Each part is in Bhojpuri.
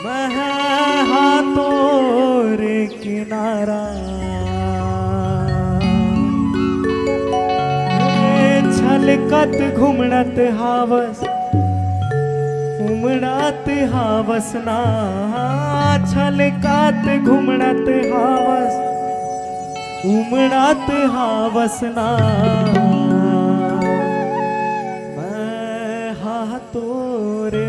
मैं हाथों रे किनारा छलकत घुमड़त हावस उमड़त हावस ना छलकत घुमड़त हावस उमड़त हावस ना मैं हाथों रे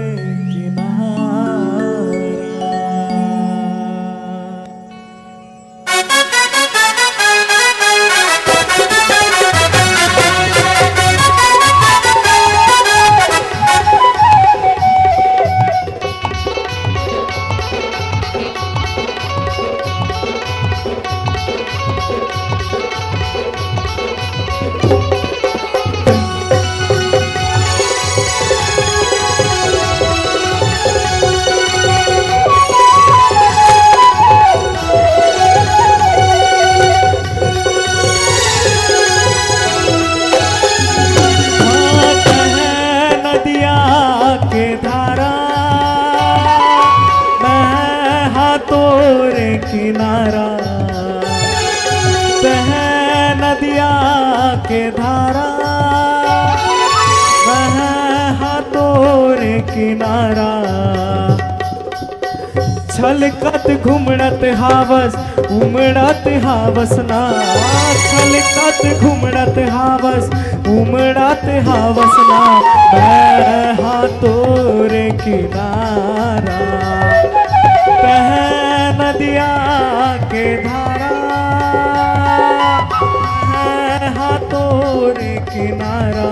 किनारा बह नदिया के धारा बह हाथों रे किनारा छलकत घुमड़त हावस उमड़त हावस ना छलकत घुमड़त हावस उमड़त हावस ना मैं हाथों रे किनारा बह नदिया के धारा है हाथों रे किनारा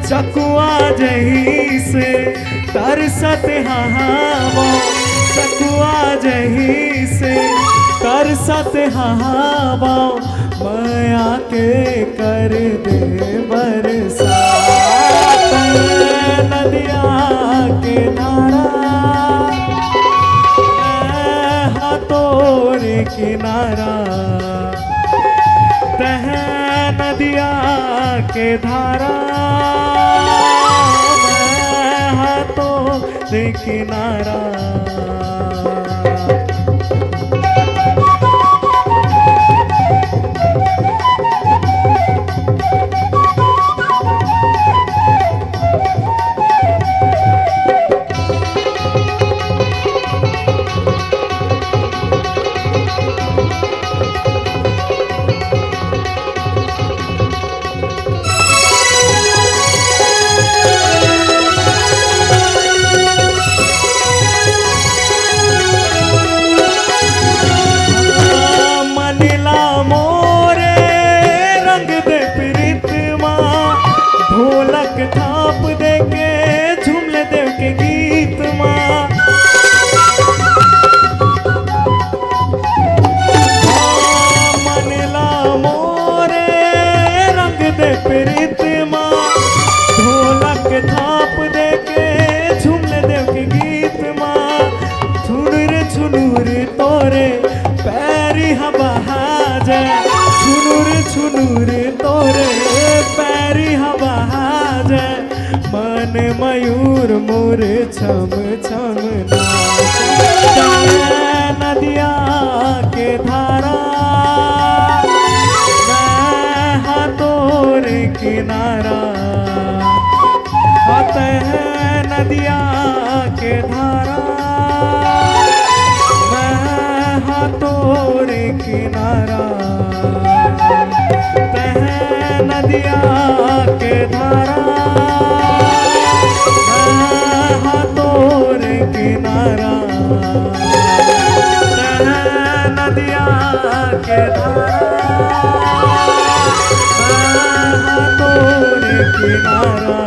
चकुआ जही से तरसत हावा चकुआ जही से तरसत हावा माया के कर दे बरसात नदिया के नारा हाथों रे किनारा तह नदिया के धारा हाथों रे किनारा थाप दे के झुमले देव के गीत माँ मनला मोरे रंग दे प्रीत माँ ढोलक थाप दे के झुमले देव के गीत माँ छुनुर तोरे पैरी हवा जाए छुनुर तोरे पैरी हवा मन मयूर मोर छम छम नाचे नदिया के धारा मैं हाथों रे किनारा है नदिया के धारा हाथों रे किनारा तह नदिया के धारा हाथों रे किनारा तह नदिया के धारा हाथों रे किनारा